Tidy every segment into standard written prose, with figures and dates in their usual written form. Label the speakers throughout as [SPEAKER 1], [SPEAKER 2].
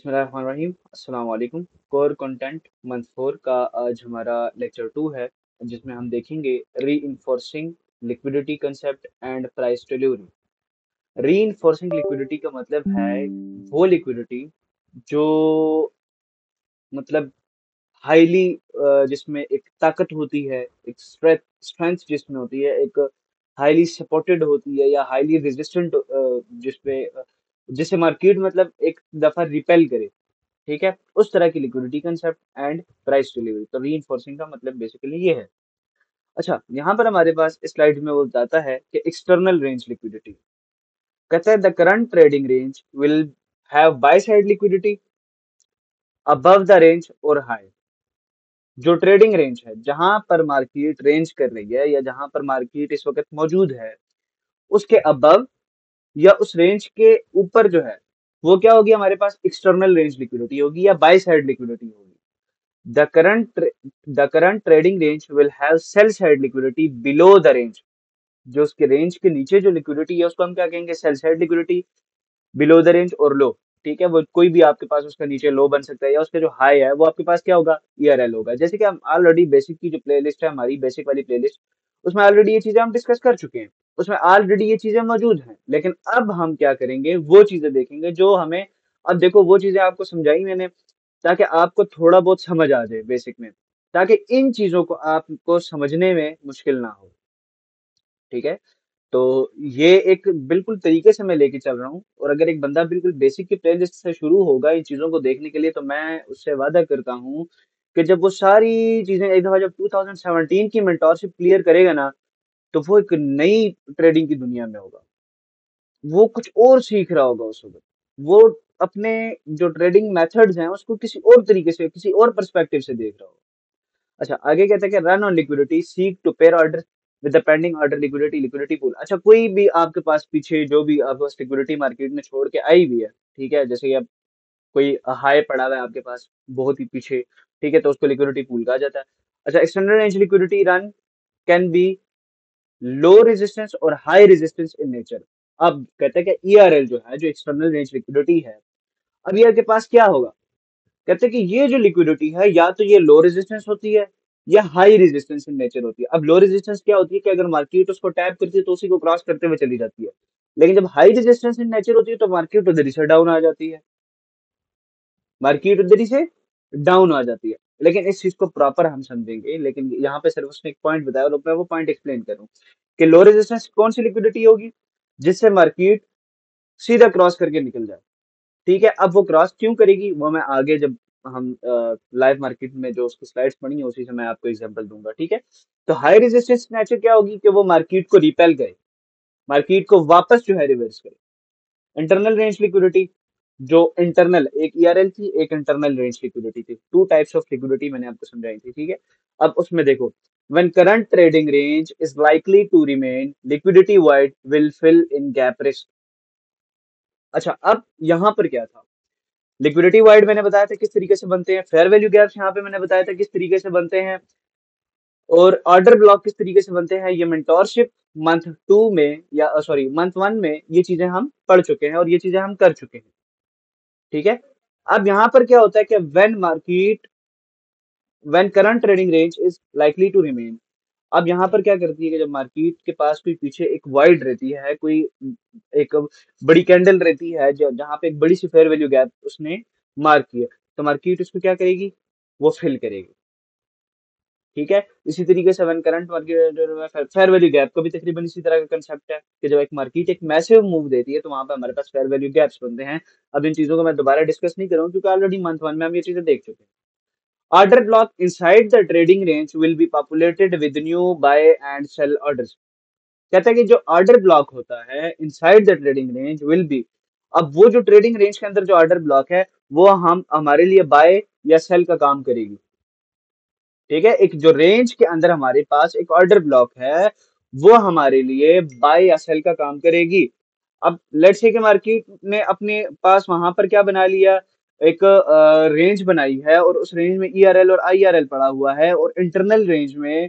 [SPEAKER 1] बिस्मिल्लाहिर्रहमानिर्रहीम अस्सलाम वालेकुम। कोर कंटेंट मंथ 4 का आज हमारा लेक्चर 2 है, जिसमें हम देखेंगे reinforcing liquidity concept and price delivery. Reinforcing liquidity का मतलब है वो लिक्विडिटी जो मतलब हाईली जिसमें एक ताकत होती है, एक स्ट्रेंथ जिसमें होती है, एक हाईली सपोर्टेड होती है या हाईली रेजिस्टेंट, जिसपे जिसे मार्केट मतलब एक दफा रिपेल करे। ठीक है, उस तरह की liquidity concept and price delivery. तो रीइंफोर्सिंग का मतलब बेसिकली ये है। अच्छा, यहाँ पर हमारे पास स्लाइड में वो बताता है कि एक्सटर्नल रेंज लिक्विडिटी कहता है the current trading range will have by side liquidity above the range और हाई। जो ट्रेडिंग रेंज है, जहां पर मार्केट रेंज कर रही है या जहां पर मार्केट इस वक्त मौजूद है, उसके अबव या उस रेंज के ऊपर जो है, वो क्या होगी, हमारे पास एक्सटर्नल रेंज लिक्विडिटी होगी या बाय साइड लिक्विडिटी होगी। The current trading range will have sell side liquidity below the range। जो उसके रेंज के नीचे जो लिक्विडिटी है उसको हम क्या कहेंगे, sell side liquidity. Below the range और लो, ठीक है, वो कोई भी आपके पास उसका नीचे लो बन सकता है या उसका जो हाई है वो आपके पास क्या होगा, ईआरएल होगा। जैसे कि हम ऑलरेडी बेसिक की जो प्लेलिस्ट है हमारी, बेसिक वाली प्लेलिस्ट, उसमें ऑलरेडी ये चीजें हम डिस्कस कर चुके हैं, उसमें ऑलरेडी ये चीजें मौजूद हैं। लेकिन अब हम क्या करेंगे, वो चीजें देखेंगे जो हमें, अब देखो वो चीजें आपको समझाई मैंने ताकि आपको थोड़ा बहुत समझ आ जाए बेसिक में, ताकि इन चीजों को आपको समझने में मुश्किल ना हो। ठीक है, तो ये एक बिल्कुल तरीके से मैं लेके चल रहा हूँ, और अगर एक बंदा बिल्कुल बेसिक की प्लेलिस्ट से शुरू होगा इन चीजों को देखने के लिए, तो मैं उससे वादा करता हूँ कि जब वो सारी चीजें एक दफा जब 2017 की मेंटोरशिप क्लियर करेगा ना, तो वो एक नई ट्रेडिंग की दुनिया में होगा। वो कुछ और सीख रहा होगा उस वक्त। वो अपने जो ट्रेडिंग मेथड्स हैं उसको किसी और तरीके से, किसी और पर्सपेक्टिव से देख रहा होगा। अच्छा, आगे कहते हैं कि run on liquidity, seek to pair order with the pending order liquidity, liquidity pool. अच्छा, कोई भी आपके पास पीछे जो भी आपके पास लिक्विडिटी मार्केट में छोड़ के आई हुई है, ठीक है, जैसे कि अब कोई हाई पड़ा हुआ है आपके पास बहुत ही पीछे, ठीक है, तो उसको लिक्विडिटी पूल कहा जाता है। अच्छा, external range liquidity run can be low resistance और हाई रेजिस्टेंस इन नेचर। अब कहते हैं कि ईआरएल जो है, जो एक्सटर्नल रेंज लिक्विडिटी है, अब ये आपके पास क्या होगा, कहते हैं कि ये जो लिक्विडिटी है या तो ये लो रेजिस्टेंस होती है या हाई रेजिस्टेंस इन नेचर होती है। अब लो रेजिस्टेंस क्या होती है कि अगर मार्केट उसको टैप करती है तो उसी को क्रॉस करते हुए चली जाती है। लेकिन जब हाई रेजिस्टेंस इन नेचर होती है तो मार्केट उधर ही से डाउन आ जाती है, मार्केट उधर ही से डाउन आ जाती है। लेकिन इस चीज को प्रॉपर हम समझेंगे, लेकिन यहाँ पे सिर्फ उसने एक पॉइंट बताया और मैं वो पॉइंट एक्सप्लेन करूँ कि लो रेजिस्टेंस कौन सी लिक्विडिटी होगी, जिससे मार्केट सीधा क्रॉस करके निकल जाए। ठीक है, अब वो क्रॉस क्यों करेगी वो मैं आगे जब हम लाइव मार्केट में जो उसकी स्लाइड्स पढ़ी है उसी से मैं आपको एग्जांपल दूंगा। ठीक है, तो हाई रेजिस्टेंस नेचर क्या होगी कि वो मार्केट को रिपेल करे, मार्केट को वापस जो है रिवर्स करे। इंटरनल रेंज लिक्विडिटी, जो इंटरनल, एक ईआरएल थी, एक इंटरनल रेंज लिक्विडिटी थी, टू टाइप्स ऑफ लिक्विडिटी मैंने आपको समझाई थी। ठीक है, अब उसमें देखो, when current trading range is likely to remain liquidity void will fill in gap risk। अच्छा, अब यहाँ पर क्या था, लिक्विडिटी वाइड मैंने बताया था किस तरीके से बनते हैं, फेयर वैल्यू गैप्स यहाँ पे मैंने बताया था किस तरीके से बनते हैं, और ऑर्डर ब्लॉक किस तरीके से बनते हैं। ये मेंटोरशिप मंथ 2 में या सॉरी मंथ 1 में ये चीजें हम पढ़ चुके हैं और ये चीजें हम कर चुके हैं। ठीक है, अब यहाँ पर क्या होता है कि when current trading range is likely to remain. अब यहाँ पर क्या करती है कि जब मार्केट के पास कोई पीछे एक वाइड रहती है, कोई एक बड़ी कैंडल रहती है जहाँ पे एक बड़ी सी फेयर वैल्यू गैप उसने मार्क की है, तो मार्केट उसको क्या करेगी, वो फिल करेगी। ठीक है, इसी तरीके से one current market fair value gap का भी तकरीबन इसी तरह का कंसेप्ट है कि जब एक मार्केट एक मैसिव मूव देती है तो वहां पर हमारे पास फेयर वैल्यू गैप्स बनते हैं। अब इन चीजों को मैं दोबारा डिस्कस नहीं करूँ क्योंकि ऑलरेडी मंथ 1 में हम ये चीजें देख चुके हैं। Order block inside the trading range will be populated with new buy and sell orders. कहता है कि जो ऑर्डर ब्लॉक होता है inside the trading range will be, अब वो जो ट्रेडिंग रेंज के अंदर जो ऑर्डर ब्लॉक है वो हम हमारे लिए बाय या सेल का काम करेगी। ठीक है, एक जो रेंज के अंदर हमारे पास एक ऑर्डर ब्लॉक है वो हमारे लिए बाय या सेल का काम करेगी। अब लेट्स से कि मार्केट ने अपने पास वहां पर क्या बना लिया, एक रेंज बनाई है और उस रेंज में ईआरएल और आईआरएल पड़ा हुआ है, और इंटरनल रेंज में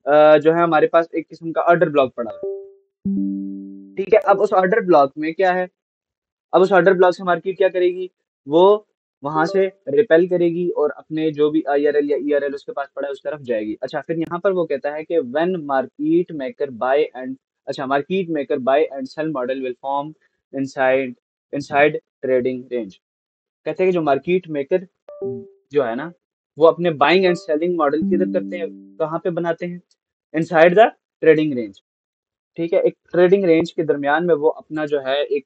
[SPEAKER 1] जो है हमारे पास एक किस्म का ऑर्डर ब्लॉक पड़ा है। ठीक है, अब उस ऑर्डर ब्लॉक में क्या है, अब उस ऑर्डर ब्लॉक से मार्केट क्या करेगी, वो वहां से रिपेल करेगी और अपने जो भी आईआरएल या ईआरएल उसके पास पड़ा है उस तरफ जाएगी। अच्छा, फिर यहाँ पर वो कहता है कि when market maker buy and, अच्छा, market maker buy and sell model will form inside inside trading range. कहते हैं कि जो मार्केट मेकर जो है ना, वो अपने बाइंग एंड सेलिंग मॉडल किधर करते हैं, कहाँ पे बनाते हैं, इनसाइड द ट्रेडिंग रेंज। ठीक है, एक ट्रेडिंग रेंज के दरमियान में वो अपना जो है एक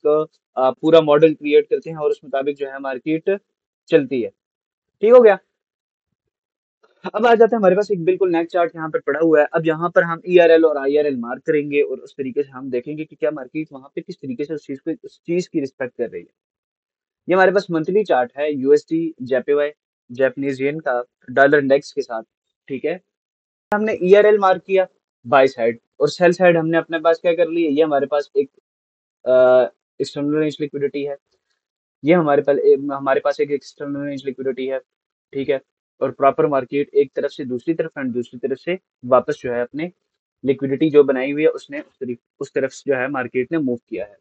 [SPEAKER 1] पूरा मॉडल क्रिएट करते हैं और उस मुताबिक जो है मार्केट चलती है। ठीक हो गया। अब आ जाते हैं हमारे पास एक बिल्कुल नेक्स्ट चार्ट यहाँ पर पड़ा हुआ है। अब यहाँ पर हम ईआरएल और आईआरएल मार्क करेंगे और उस तरीके से हम देखेंगे कि क्या मार्केट वहां पे किस तरीके से उस चीज की रिस्पेक्ट कर रही है। ये हमारे पास मंथली चार्ट है यूएसडी जेपीवाई जापानीज येन का डॉलर इंडेक्स के साथ। ठीक है, हमने ईआरएल मार्क किया बाय साइड और सेल साइड हमने अपने पास क्या कर ली है, ये हमारे पास एक एक्सटर्नल रेंज लिक्विडिटी है। ये हमारे पास एक एक्सटर्नल रेंज लिक्विडिटी है। ठीक है, और प्रॉपर मार्केट एक तरफ से दूसरी तरफ एंड दूसरी तरफ से वापस जो है अपने लिक्विडिटी जो बनाई हुई है उसने उस तरफ से जो है मार्केट ने मूव किया है।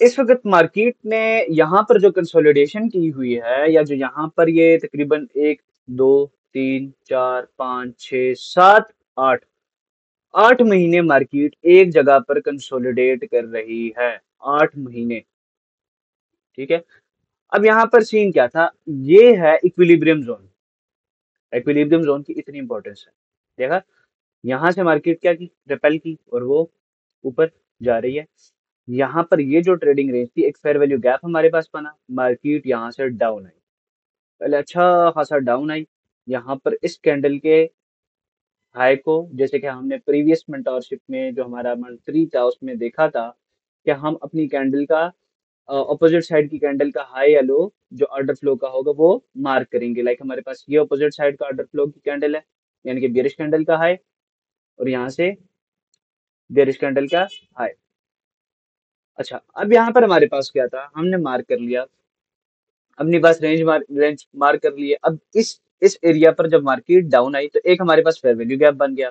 [SPEAKER 1] इस वक्त मार्केट ने यहाँ पर जो कंसोलिडेशन की हुई है, या जो यहाँ पर ये तकरीबन 1 2 3 4 5 6 7 8 8 महीने मार्केट एक जगह पर कंसोलिडेट कर रही है। 8 महीने। ठीक है, अब यहाँ पर सीन क्या था, ये है इक्विलिब्रियम जोन। इक्विलिब्रियम जोन की इतनी इंपॉर्टेंस है। देखा, यहाँ से मार्केट क्या की, रिपेल की और वो ऊपर जा रही है। यहाँ पर ये जो ट्रेडिंग रेंज थी, एक फेयर वैल्यू गैप हमारे पास बना, मार्केट यहाँ से डाउन आई, पहले अच्छा खासा डाउन आई। यहाँ पर इस कैंडल के हाई को, जैसे कि हमने प्रीवियस मेंटोरशिप में जो हमारा मंथली था उसमें देखा था कि हम अपनी कैंडल का ऑपोजिट साइड की कैंडल का हाई या लो जो ऑर्डर फ्लो का होगा वो मार्क करेंगे। लाइक हमारे पास ये ऑपोजिट साइड का ऑर्डर फ्लो की कैंडल है, यानी कि बेरिश कैंडल का हाई, और यहाँ से बेरिश कैंडल का हाई। अच्छा, अब यहाँ पर हमारे पास क्या था, हमने मार्क कर लिया अपनी पास रेंज मार्क कर लिए। अब इस एरिया पर जब मार्केट डाउन आई तो एक हमारे पास फेयर वैल्यू गैप बन गया।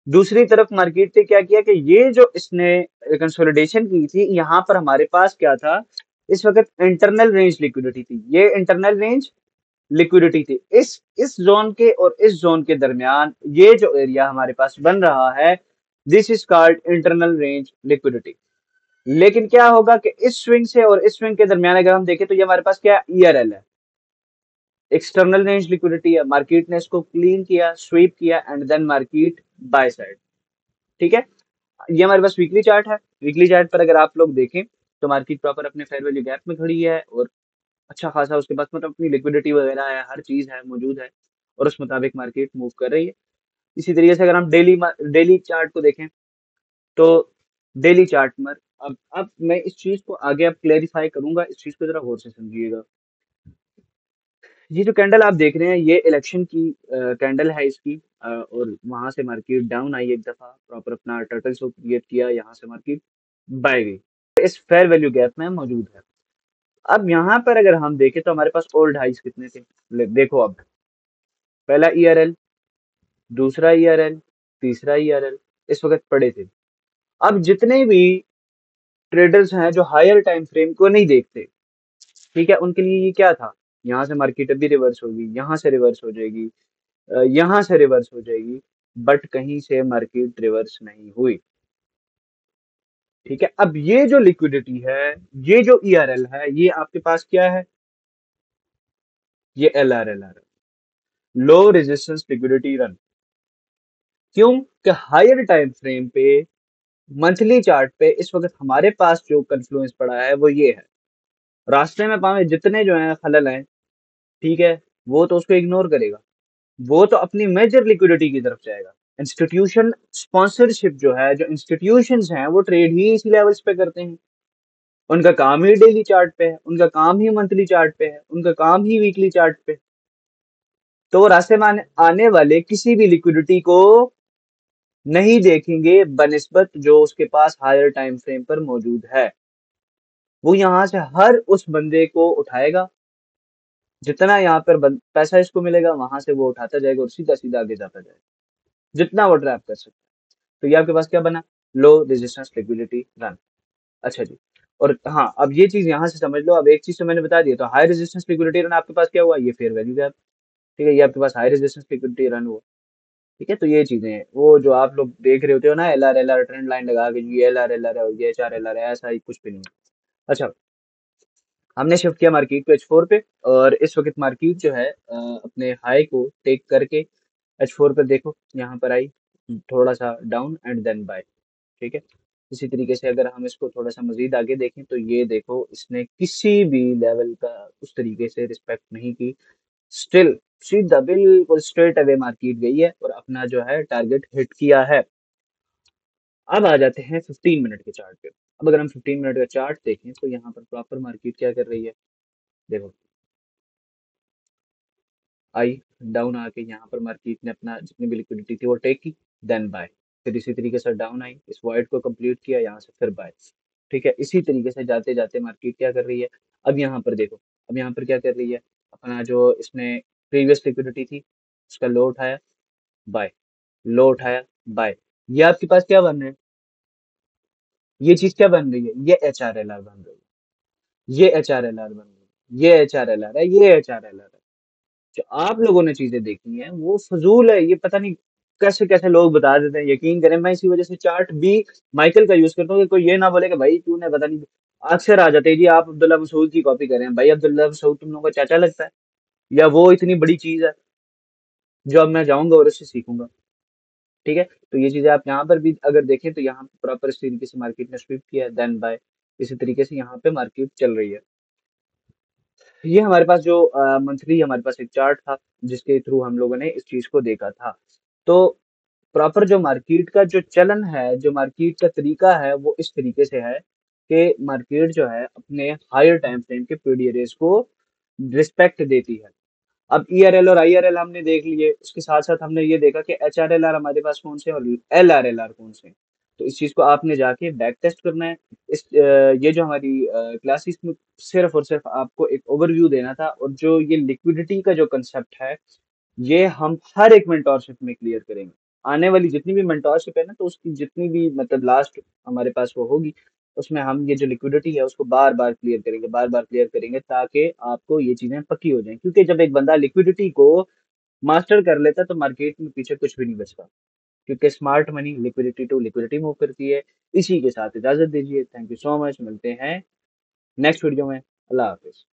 [SPEAKER 1] दूसरी तरफ मार्केट ने क्या किया कि ये जो इसने कंसोलिडेशन की थी, यहाँ पर हमारे पास क्या था, इस वक्त इंटरनल रेंज लिक्विडिटी थी। ये इंटरनल रेंज लिक्विडिटी थी इस जोन के और इस जोन के दरमियान। ये जो एरिया हमारे पास बन रहा है, this is called internal range liquidity. लेकिन क्या होगा कि इस स्विंग से और इस स्विंग के दरमियान अगर हम देखें तो ये हमारे पास क्या ईआरएल है, एक्सटर्नल रेंज लिक्विडिटी है। मार्केट ने इसको क्लीन किया, स्वीप किया and then market buy side. ठीक है, ये हमारे पास वीकली चार्ट है। वीकली चार्ट पर अगर आप लोग देखें तो मार्केट प्रॉपर अपने फेयर वैल्यू गैप में खड़ी है और अच्छा खासा उसके पास मतलब अपनी लिक्विडिटी वगैरह है, हर चीज है मौजूद है और उस मुताबिक मार्केट मूव कर रही है। इसी तरीके से अगर हम डेली चार्ट को देखें तो डेली चार्ट में अब मैं इस चीज को आगे अब क्लेरिफाई करूंगा, इस चीज को जरा गौर से समझिएगा। ये जो कैंडल आप देख रहे हैं ये इलेक्शन की कैंडल है इसकी, और वहां से मार्केट डाउन आई, एक दफा प्रॉपर अपना टर्टल शो क्रिएट किया, यहाँ से मार्केट बाय गई, इस फेयर वैल्यू गैप में मौजूद है। अब यहाँ पर अगर हम देखें तो हमारे पास ओल्ड हाइस कितने थे, देखो अब पहला ईआरएल, दूसरा ईआरएल, तीसरा ईआरएल इस वक्त पड़े थे। अब जितने भी ट्रेडर्स हैं जो हायर टाइम फ्रेम को नहीं देखते, ठीक है, उनके लिए ये क्या था, यहाँ से मार्केट अभी रिवर्स होगी, यहाँ से रिवर्स हो जाएगी, यहाँ से रिवर्स हो जाएगी, बट कहीं से मार्केट रिवर्स नहीं हुई। ठीक है, अब ये जो लिक्विडिटी है, ये जो ईआरएल है, ये आपके पास क्या है, ये एलआरएल है, लो रेजिस्टेंस लिक्विडिटी रन। क्यों कि हायर टाइम फ्रेम पे मंथली चार्ट पे इस वक्त हमारे पास जो कन्फ्लुएंस पड़ा है वो ये है, रास्ते में पावे जितने जो है खलल हैं, ठीक है, वो तो उसको इग्नोर करेगा, वो तो अपनी मेजर लिक्विडिटी की तरफ जाएगा। इंस्टीट्यूशन स्पॉन्सरशिप जो है, जो इंस्टीट्यूशंस हैं वो ट्रेड ही इसी लेवल्स पे करते हैं। उनका काम ही डेली चार्ट पे है, उनका काम ही मंथली चार्ट पे है, उनका काम ही वीकली चार्ट पे। तो वो रास्ते में आने वाले किसी भी लिक्विडिटी को नहीं देखेंगे बनिस्बत जो उसके पास हायर टाइम फ्रेम पर मौजूद है। वो यहाँ से हर उस बंदे को उठाएगा, जितना यहाँ पर पैसा इसको मिलेगा वहां से वो उठाता जाएगा और सीधा सीधा आगे जाता जाएगा, जितना वो ट्रैप कर सकता है। तो ये आपके पास क्या बना, लो रेजिस्टेंस लिक्विडिटी रन। अच्छा जी, और हाँ, अब ये चीज यहाँ से समझ लो। अब एक चीज तो मैंने बता दिया, तो हाई रेजिस्टेंस लिक्विडिटी रन आपके पास क्या हुआ, ये फेयर वैल्यू गैप। ठीक है, ये आपके पास हाई रेजिस्टेंस लिक्विडिटी रन हुआ। ठीक है, तो ये चीजें हैं, वो जो आप लोग देख रहे होते हो ना, LR ट्रेंड लाइन लगा के, ये LR है और ये HR है, ऐसा ही कुछ भी नहीं है। अच्छा, हमने शिफ्ट किया मार्केट को H4 पे, और इस वक्त मार्केट जो है अपने हाई को टेक करके H4 पे देखो यहाँ पर आई, थोड़ा सा डाउन एंड देन बाय। ठीक है, इसी तरीके से अगर हम इसको थोड़ा सा मजीद आगे देखें, तो ये देखो इसने किसी भी लेवल का उस तरीके से रिस्पेक्ट नहीं की। स्टिल सीधा बिल्कुल स्ट्रेट अवे मार्केट गई है और अपना जो है टारगेट हिट किया है। अब आ जाते हैं 15 मिनट के चार्ट पे। अब अगर हम 15 मिनट का चार्ट देखें, तो यहाँ पर प्रॉपर मार्केट क्या कर रही है, देखो आई, डाउन आके यहाँ पर मार्केट ने अपना जितनी भी लिक्विडिटी थी वो टेक की, देन बाय। फिर इसी तरीके से डाउन आई, इस वाइड को कंप्लीट किया, यहाँ से फिर बाय। ठीक है, इसी तरीके से जाते जाते मार्केट क्या कर रही है, अब यहाँ पर देखो, अब यहाँ पर क्या कर रही है, अपना जो इसने प्रीवियस लिक्विडिटी थी उसका लो उठाया, बाय, लो उठाया, बाय। ये आपके पास क्या बन रहा है, ये चीज क्या बन रही है, ये HRLR बन रही है, ये HRLR बन रही है, ये HRLR है, ये HRLR है। जो आप लोगों ने चीजें देखी हैं वो फजूल है, ये पता नहीं कैसे कैसे लोग बता देते हैं। यकीन करें, मैं इसी वजह से चार्ट भी माइकल का यूज करता हूँ, कि कोई ये ना बोले कि भाई तूने पता नहीं। अक्सर आ जाते हैं जी, आप अब्दुल्ला मसूद की कॉपी करें, भाई अब्दुल्ला मसूद तुम लोगों का चाचा लगता है, या वो इतनी बड़ी चीज है जो अब मैं जाऊंगा और उससे सीखूंगा। ठीक है, तो ये चीजें आप यहाँ पर भी अगर देखें, तो यहाँ पे प्रॉपर इस तरीके से मार्केट ने स्वीप किया है, देन बाय। इसी तरीके से यहाँ पे मार्केट चल रही है। ये हमारे पास जो मंथली हमारे पास एक चार्ट था, जिसके थ्रू हम लोगों ने इस चीज को देखा था। तो प्रॉपर जो मार्केट का जो चलन है, जो मार्केट का तरीका है, वो इस तरीके से है कि मार्केट जो है अपने हायर टाइम फ्रेम के पीरियड्स को रिस्पेक्ट देती है। अब ERL और IRL हमने देख लिए, उसके साथ साथ हमने ये देखा कि HRLR हमारे पास कौन से और LRLR कौन से हैं। तो इस चीज को आपने जाके बैक टेस्ट करना है। ये जो हमारी क्लास, इसमें सिर्फ और सिर्फ आपको एक ओवरव्यू देना था, और जो ये लिक्विडिटी का जो कंसेप्ट है, ये हम हर एक मेंटोरशिप में क्लियर करेंगे। आने वाली जितनी भी मेंटोरशिप है ना, तो उसकी जितनी भी मतलब लास्ट हमारे पास वो होगी, उसमें हम ये जो लिक्विडिटी है उसको बार बार क्लियर करेंगे, बार बार क्लियर करेंगे, ताकि आपको ये चीजें पक्की हो जाएं। क्योंकि जब एक बंदा लिक्विडिटी को मास्टर कर लेता है, तो मार्केट में पीछे कुछ भी नहीं बचता। क्योंकि smart money liquidity to liquidity move करती है। इसी के साथ इजाजत दीजिए, थैंक यू सो मच, मिलते हैं नेक्स्ट वीडियो में। अल्लाह हाफिज।